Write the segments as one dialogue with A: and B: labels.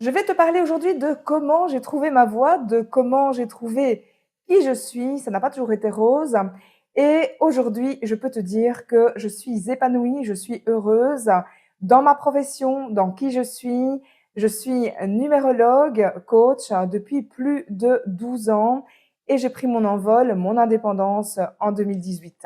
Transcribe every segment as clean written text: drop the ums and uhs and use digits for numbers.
A: Je vais te parler aujourd'hui de comment j'ai trouvé ma voie, de comment j'ai trouvé qui je suis. Ça n'a pas toujours été rose. Et aujourd'hui, je peux te dire que je suis épanouie, je suis heureuse dans ma profession, dans qui je suis. Je suis numérologue, coach depuis plus de 12 ans et j'ai pris mon envol, mon indépendance en 2018.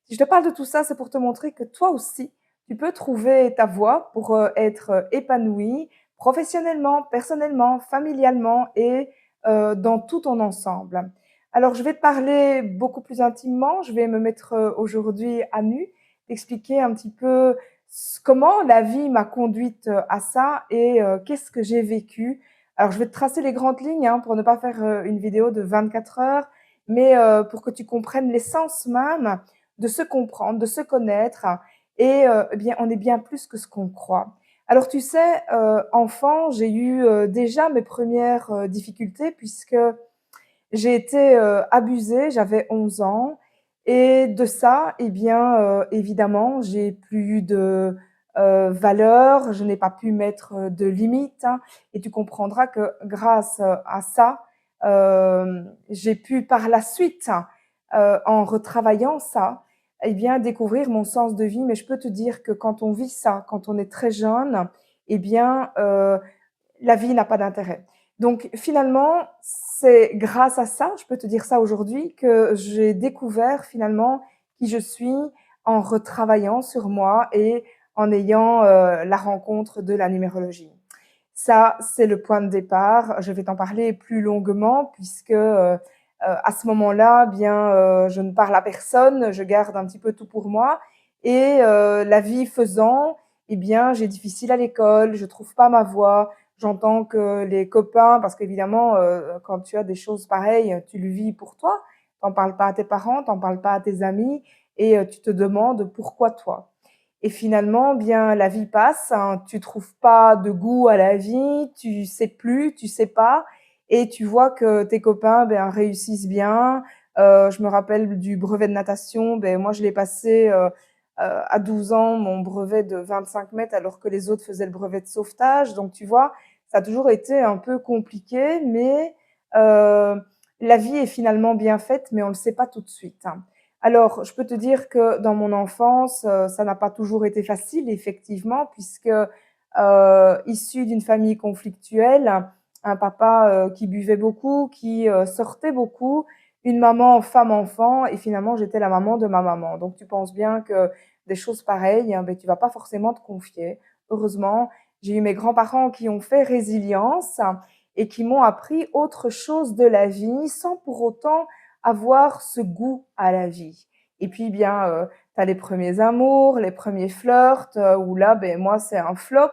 A: Si je te parle de tout ça, c'est pour te montrer que toi aussi, tu peux trouver ta voie pour être épanoui professionnellement, personnellement, familialement et dans tout ton ensemble. Alors, je vais te parler beaucoup plus intimement. Je vais me mettre aujourd'hui à nu, t'expliquer un petit peu comment la vie m'a conduite à ça et qu'est-ce que j'ai vécu. Alors, je vais te tracer les grandes lignes pour ne pas faire une vidéo de 24 heures, mais pour que tu comprennes l'essence même de se comprendre, de se connaître. Et eh bien, on est bien plus que ce qu'on croit. Alors tu sais, enfant, j'ai eu déjà mes premières difficultés puisque j'ai été abusée, j'avais 11 ans et de ça, eh bien, évidemment, j'ai plus eu de valeur, je n'ai pas pu mettre de limites et tu comprendras que grâce à ça, j'ai pu par la suite, en retravaillant ça, eh bien, découvrir mon sens de vie. Mais je peux te dire que quand on vit ça, quand on est très jeune, eh bien, la vie n'a pas d'intérêt. Donc finalement, c'est grâce à ça, je peux te dire ça aujourd'hui, que j'ai découvert finalement qui je suis en retravaillant sur moi et en ayant la rencontre de la numérologie. Ça, c'est le point de départ. Je vais t'en parler plus longuement puisque à ce moment-là, bien, je ne parle à personne, je garde un petit peu tout pour moi. Et la vie faisant, eh bien, j'ai difficile à l'école, je trouve pas ma voie. J'entends que les copains, parce qu'évidemment, quand tu as des choses pareilles, tu le vis pour toi. T'en parles pas à tes parents, t'en parles pas à tes amis, et tu te demandes pourquoi toi. Et finalement, bien, la vie passe, tu trouves pas de goût à la vie, tu sais plus, tu sais pas, et tu vois que tes copains, ben, réussissent bien. Je me rappelle du brevet de natation, ben, moi, je l'ai passé à 12 ans, mon brevet de 25 mètres, alors que les autres faisaient le brevet de sauvetage. Donc, tu vois, ça a toujours été un peu compliqué, mais euh, la vie est finalement bien faite, mais on le sait pas tout de suite. Alors, je peux te dire que dans mon enfance, ça n'a pas toujours été facile, effectivement, puisque issue d'une famille conflictuelle, un papa qui buvait beaucoup, qui sortait beaucoup, une maman femme-enfant, et finalement, j'étais la maman de ma maman. Donc, tu penses bien que des choses pareilles, ben, tu vas pas forcément te confier. Heureusement, j'ai eu mes grands-parents qui ont fait résilience et qui m'ont appris autre chose de la vie sans pour autant avoir ce goût à la vie. Et puis bien, tu as les premiers amours, les premiers flirts, où là, ben moi, c'est un flop.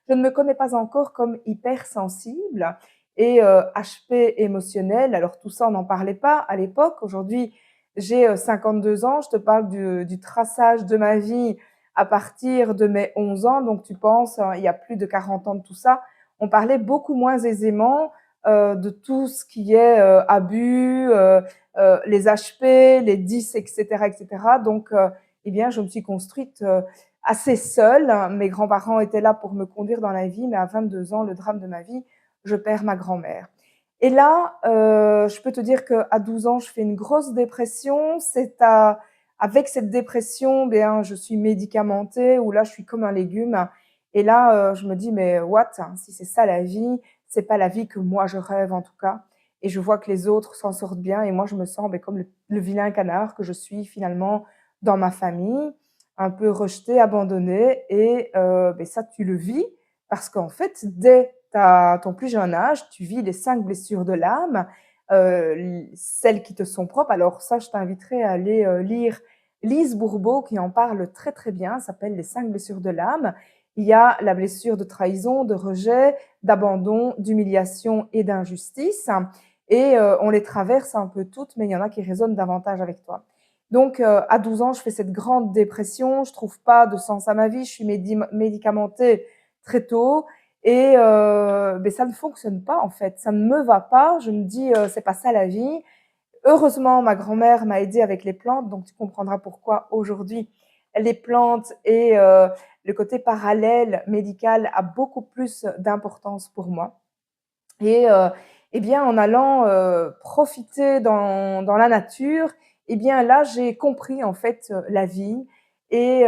A: Je ne me connais pas encore comme hypersensible et HP émotionnel. Alors tout ça, on n'en parlait pas à l'époque. Aujourd'hui, j'ai 52 ans. Je te parle du traçage de ma vie à partir de mes 11 ans. Donc tu penses, il y a plus de 40 ans de tout ça. On parlait beaucoup moins aisément de tout ce qui est abus, les HP, les 10, etc., etc. Donc, eh bien, je me suis construite assez seule. Mes grands-parents étaient là pour me conduire dans la vie, mais à 22 ans, le drame de ma vie, je perds ma grand-mère. Et là, je peux te dire qu'à 12 ans, je fais une grosse dépression. Avec cette dépression, bien, je suis médicamentée, ou là, je suis comme un légume. Et là, je me dis, mais what, si c'est ça la vie, c'est pas la vie que moi je rêve en tout cas. Et je vois que les autres s'en sortent bien et moi je me sens comme le vilain canard que je suis finalement dans ma famille, un peu rejetée, abandonnée. Et ça, tu le vis parce qu'en fait, dès ton plus jeune âge, tu vis les 5 blessures de l'âme, celles qui te sont propres. Alors ça, je t'inviterai à aller lire Lise Bourbeau qui en parle très très bien, ça s'appelle Les 5 blessures de l'âme. Il y a la blessure de trahison, de rejet, d'abandon, d'humiliation et d'injustice. Et on les traverse un peu toutes, mais il y en a qui résonnent davantage avec toi. Donc, à 12 ans, je fais cette grande dépression, je trouve pas de sens à ma vie, je suis médicamentée très tôt et mais ça ne fonctionne pas en fait, ça ne me va pas. Je me dis c'est pas ça la vie. Heureusement, ma grand-mère m'a aidée avec les plantes, donc tu comprendras pourquoi aujourd'hui les plantes et le côté parallèle médical a beaucoup plus d'importance pour moi. Et eh bien, en allant, profiter dans la nature, eh bien, là, j'ai compris, en fait, la vie et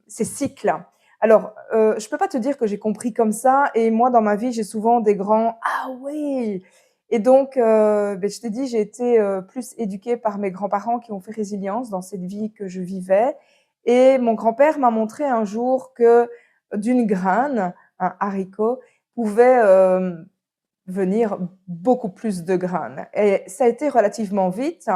A: ses cycles. Alors, je peux pas te dire que j'ai compris comme ça et moi, dans ma vie, j'ai souvent des grands: «Ah oui!» Et donc je t'ai dit, j'ai été, plus éduquée par mes grands-parents qui ont fait résilience dans cette vie que je vivais et mon grand-père m'a montré un jour que d'une graine, un haricot, pouvait, venir beaucoup plus de graines. Et ça a été relativement vite.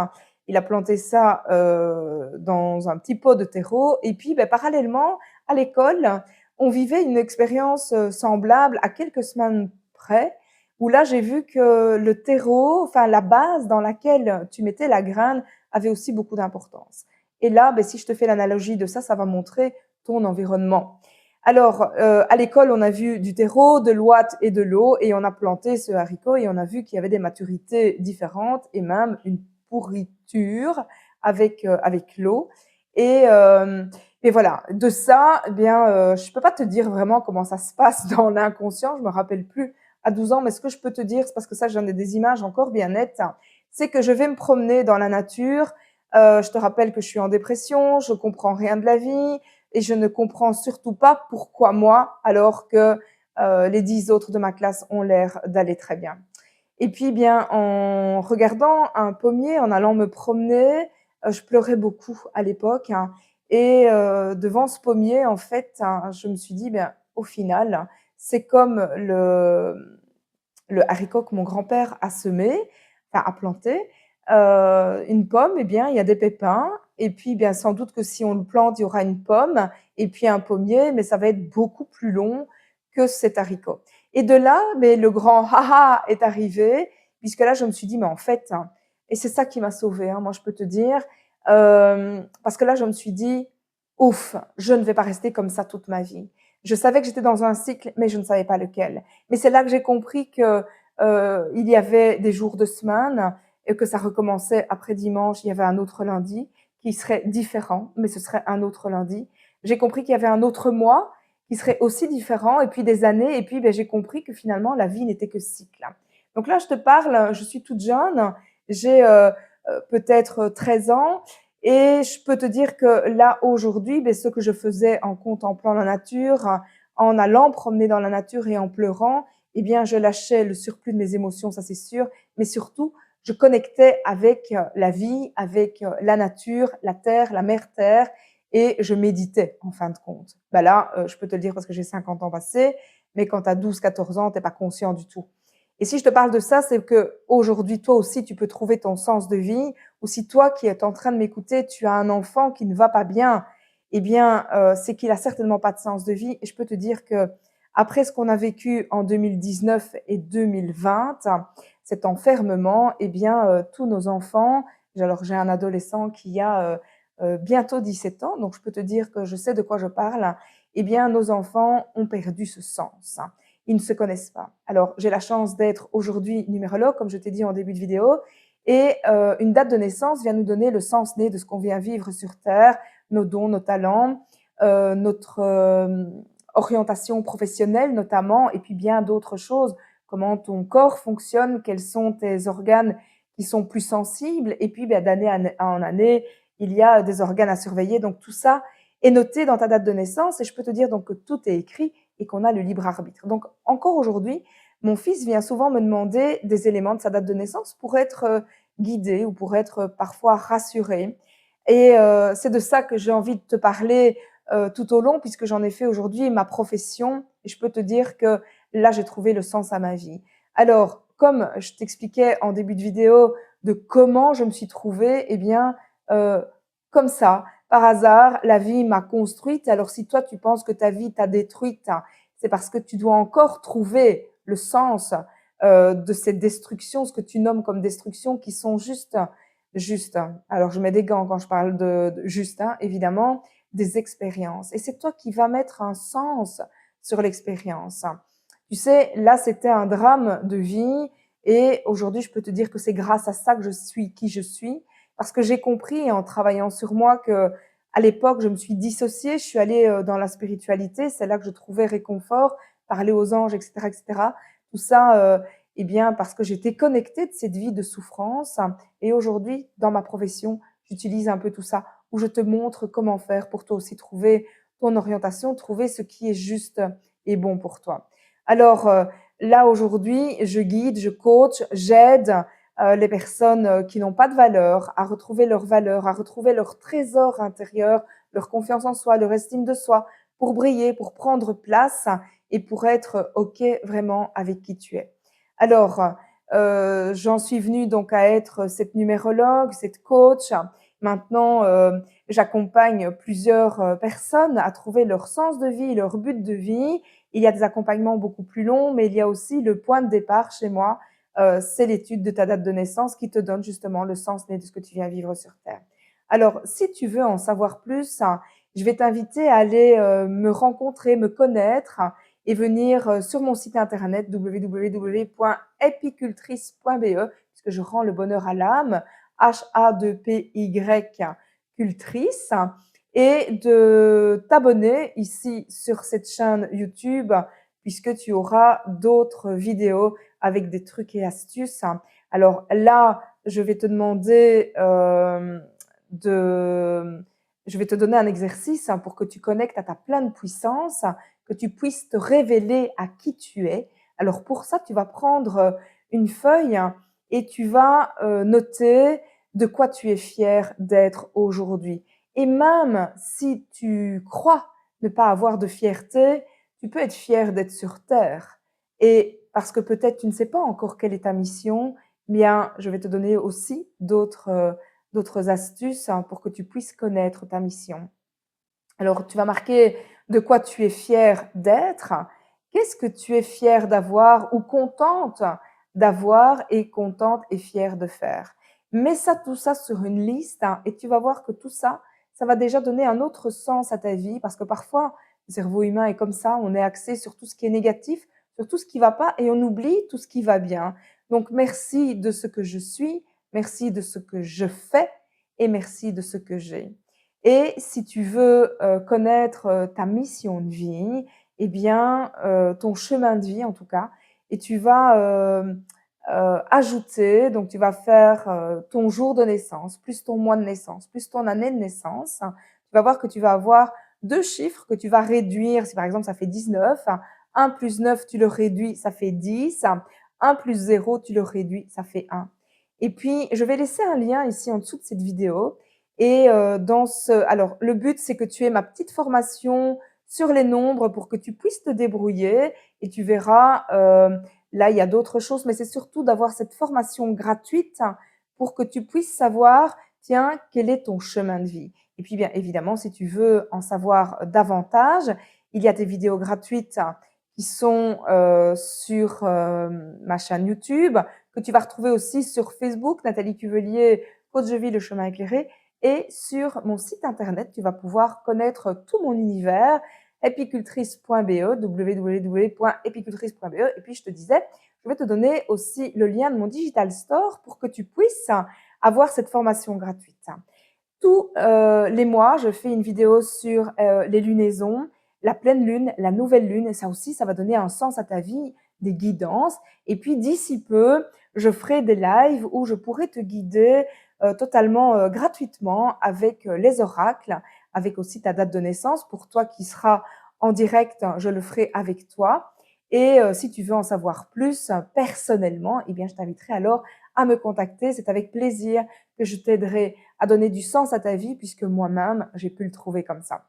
A: Il a planté ça dans un petit pot de terreau. Et puis, parallèlement, à l'école, on vivait une expérience semblable à quelques semaines près, où là, j'ai vu que le terreau, enfin la base dans laquelle tu mettais la graine, avait aussi beaucoup d'importance. Et là, si je te fais l'analogie de ça, ça va montrer ton environnement. Alors, à l'école, on a vu du terreau, de l'ouate et de l'eau et on a planté ce haricot et on a vu qu'il y avait des maturités différentes et même une pourriture avec l'eau. Et, et voilà, de ça, je peux pas te dire vraiment comment ça se passe dans l'inconscient, je me rappelle plus à 12 ans, mais ce que je peux te dire, c'est parce que ça, j'en ai des images encore bien nettes, c'est que je vais me promener dans la nature. Je te rappelle que je suis en dépression, je comprends rien de la vie, et je ne comprends surtout pas pourquoi moi, alors que les 10 autres de ma classe ont l'air d'aller très bien. Et puis, en regardant un pommier, en allant me promener, je pleurais beaucoup à l'époque. Et devant ce pommier, en fait, je me suis dit, au final, c'est comme le haricot que mon grand-père a semé, enfin a planté. Une pomme, eh bien, il y a des pépins. Et puis, bien, sans doute que si on le plante, il y aura une pomme et puis un pommier, mais ça va être beaucoup plus long que cet haricot. Et de là, mais le grand haha est arrivé, puisque là, je me suis dit, mais en fait, et c'est ça qui m'a sauvée, moi, je peux te dire, parce que là, je me suis dit, ouf, je ne vais pas rester comme ça toute ma vie. Je savais que j'étais dans un cycle, mais je ne savais pas lequel. Mais c'est là que j'ai compris que il y avait des jours de semaine et que ça recommençait après dimanche. Il y avait un autre lundi qui serait différent, mais ce serait un autre lundi. J'ai compris qu'il y avait un autre mois qui serait aussi différent, et puis des années, et puis j'ai compris que finalement la vie n'était que cycle. Donc là, je te parle, je suis toute jeune, j'ai peut-être 13 ans, et je peux te dire que là, aujourd'hui, ce que je faisais en contemplant la nature, en allant promener dans la nature et en pleurant, eh bien, je lâchais le surplus de mes émotions, ça c'est sûr, mais surtout, je connectais avec la vie, avec la nature, la terre, la mère terre, et je méditais en fin de compte. Là, je peux te le dire parce que j'ai 50 ans passés, mais quand tu as 12-14 ans, tu n'es pas conscient du tout. Et si je te parle de ça, c'est que aujourd'hui, toi aussi, tu peux trouver ton sens de vie, ou si toi qui es en train de m'écouter, tu as un enfant qui ne va pas bien, eh bien, c'est qu'il a certainement pas de sens de vie. Et je peux te dire que après ce qu'on a vécu en 2019 et 2020, cet enfermement, eh bien, tous nos enfants, alors j'ai un adolescent qui a bientôt 17 ans, donc je peux te dire que je sais de quoi je parle, eh bien, nos enfants ont perdu ce sens. Ils ne se connaissent pas. Alors, j'ai la chance d'être aujourd'hui numérologue, comme je t'ai dit en début de vidéo, et une date de naissance vient nous donner le sens né de ce qu'on vient vivre sur Terre, nos dons, nos talents, notre orientation professionnelle notamment, et puis bien d'autres choses, comment ton corps fonctionne, quels sont tes organes qui sont plus sensibles, et puis d'année en année, il y a des organes à surveiller. Donc tout ça est noté dans ta date de naissance, et je peux te dire donc que tout est écrit et qu'on a le libre arbitre. Donc encore aujourd'hui, mon fils vient souvent me demander des éléments de sa date de naissance pour être guidé ou pour être parfois rassuré. Et c'est de ça que j'ai envie de te parler tout au long, puisque j'en ai fait aujourd'hui ma profession, et je peux te dire que là, j'ai trouvé le sens à ma vie. Alors, comme je t'expliquais en début de vidéo de comment je me suis trouvée, eh bien, comme ça, par hasard, la vie m'a construite. Alors, si toi, tu penses que ta vie t'a détruite, c'est parce que tu dois encore trouver le sens de cette destruction, ce que tu nommes comme destruction, qui sont juste. Alors, je mets des gants quand je parle de juste, évidemment, des expériences. Et c'est toi qui vas mettre un sens sur l'expérience. Tu sais, là, c'était un drame de vie, et aujourd'hui, je peux te dire que c'est grâce à ça que je suis qui je suis, parce que j'ai compris en travaillant sur moi que à l'époque, je me suis dissociée, je suis allée dans la spiritualité, c'est là que je trouvais réconfort, parler aux anges, etc., etc. Tout Tout ça, eh bien, parce que j'étais connectée de cette vie de souffrance et aujourd'hui, dans ma profession, j'utilise un peu tout ça, où je te montre comment faire pour toi aussi trouver ton orientation, trouver ce qui est juste et bon pour toi. Alors, là, aujourd'hui, je guide, je coach, j'aide les personnes qui n'ont pas de valeur à retrouver leur valeur, à retrouver leur trésor intérieur, leur confiance en soi, leur estime de soi, pour briller, pour prendre place et pour être OK vraiment avec qui tu es. Alors, j'en suis venue donc à être cette numérologue, cette coach. Maintenant, j'accompagne plusieurs personnes à trouver leur sens de vie, leur but de vie. Il y a des accompagnements beaucoup plus longs, mais il y a aussi le point de départ chez moi, c'est l'étude de ta date de naissance qui te donne justement le sens né de ce que tu viens vivre sur Terre. Alors, si tu veux en savoir plus, je vais t'inviter à aller me rencontrer, me connaître et venir sur mon site internet www.epicultrice.be puisque je rends le bonheur à l'âme, H-A-2-P-Y Cultrice, et de t'abonner ici sur cette chaîne YouTube puisque tu auras d'autres vidéos avec des trucs et astuces. Alors là, je vais te demander je vais te donner un exercice pour que tu connectes à ta pleine puissance, que tu puisses te révéler à qui tu es. Alors pour ça, tu vas prendre une feuille et tu vas noter de quoi tu es fier d'être aujourd'hui. Et même si tu crois ne pas avoir de fierté, tu peux être fier d'être sur Terre. Et parce que peut-être tu ne sais pas encore quelle est ta mission, bien, je vais te donner aussi d'autres astuces pour que tu puisses connaître ta mission. Alors, tu vas marquer de quoi tu es fier d'être, qu'est-ce que tu es fier d'avoir ou contente d'avoir et contente et fière de faire. Mets ça, tout ça sur une liste et tu vas voir que tout ça, ça va déjà donner un autre sens à ta vie parce que parfois, le cerveau humain est comme ça, on est axé sur tout ce qui est négatif, sur tout ce qui va pas et on oublie tout ce qui va bien. Donc, merci de ce que je suis, merci de ce que je fais et merci de ce que j'ai. Et si tu veux connaître ta mission de vie, eh bien, ton chemin de vie en tout cas, et tu vas ajouter, donc tu vas faire ton jour de naissance, plus ton mois de naissance, plus ton année de naissance. Tu vas voir que tu vas avoir deux chiffres que tu vas réduire. Si par exemple ça fait 19, 1 plus 9, tu le réduis, ça fait 10. 1 plus 0, tu le réduis, ça fait 1. Et puis, je vais laisser un lien ici en dessous de cette vidéo. Et alors, le but, c'est que tu aies ma petite formation sur les nombres pour que tu puisses te débrouiller. Et tu verras, là, il y a d'autres choses, mais c'est surtout d'avoir cette formation gratuite pour que tu puisses savoir, tiens, quel est ton chemin de vie. Et puis, bien évidemment, si tu veux en savoir davantage, il y a des vidéos gratuites qui sont sur ma chaîne YouTube, que tu vas retrouver aussi sur Facebook, Nathalie Cuvelier, Coach de vie, le chemin éclairé. Et sur mon site internet, tu vas pouvoir connaître tout mon univers, epicultrice.be, www.epicultrice.be. Et puis, je te disais, je vais te donner aussi le lien de mon digital store pour que tu puisses avoir cette formation gratuite. Tous les mois, je fais une vidéo sur les lunaisons, la pleine lune, la nouvelle lune. Et ça aussi, ça va donner un sens à ta vie, des guidances. Et puis, d'ici peu, je ferai des lives où je pourrai te guider totalement gratuitement avec les oracles, avec aussi ta date de naissance. Pour toi qui seras en direct, je le ferai avec toi. Et si tu veux en savoir plus personnellement, eh bien, je t'inviterai alors à me contacter. C'est avec plaisir que je t'aiderai à donner du sens à ta vie puisque moi-même, j'ai pu le trouver comme ça.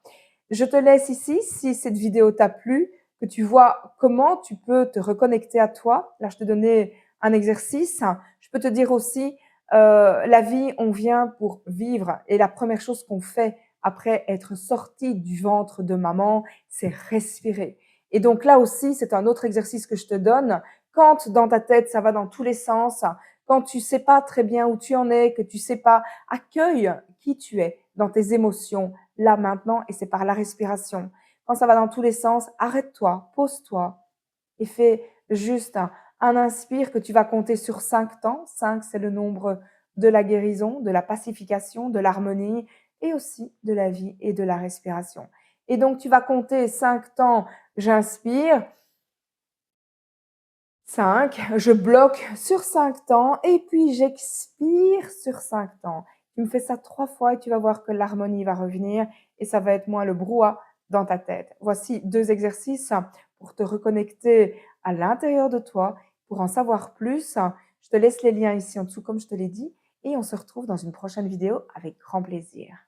A: Je te laisse ici. Si cette vidéo t'a plu, que tu vois comment tu peux te reconnecter à toi. Là, je te donnais un exercice. Je peux te dire aussi, la vie, on vient pour vivre. Et la première chose qu'on fait après être sorti du ventre de maman, c'est respirer. Et donc là aussi, c'est un autre exercice que je te donne. Quand dans ta tête, ça va dans tous les sens, quand tu sais pas très bien où tu en es, que tu sais pas, accueille qui tu es dans tes émotions, là maintenant, et c'est par la respiration. Quand ça va dans tous les sens, arrête-toi, pose-toi et fais juste un inspire que tu vas compter sur 5 temps. 5, c'est le nombre de la guérison, de la pacification, de l'harmonie et aussi de la vie et de la respiration. Et donc, tu vas compter 5 temps, j'inspire. 5, je bloque sur 5 temps et puis j'expire sur 5 temps. Tu me fais ça 3 fois et tu vas voir que l'harmonie va revenir et ça va être moins le brouhaha dans ta tête. Voici 2 exercices pour te reconnecter à l'intérieur de toi. Pour en savoir plus, je te laisse les liens ici en dessous comme je te l'ai dit et on se retrouve dans une prochaine vidéo avec grand plaisir.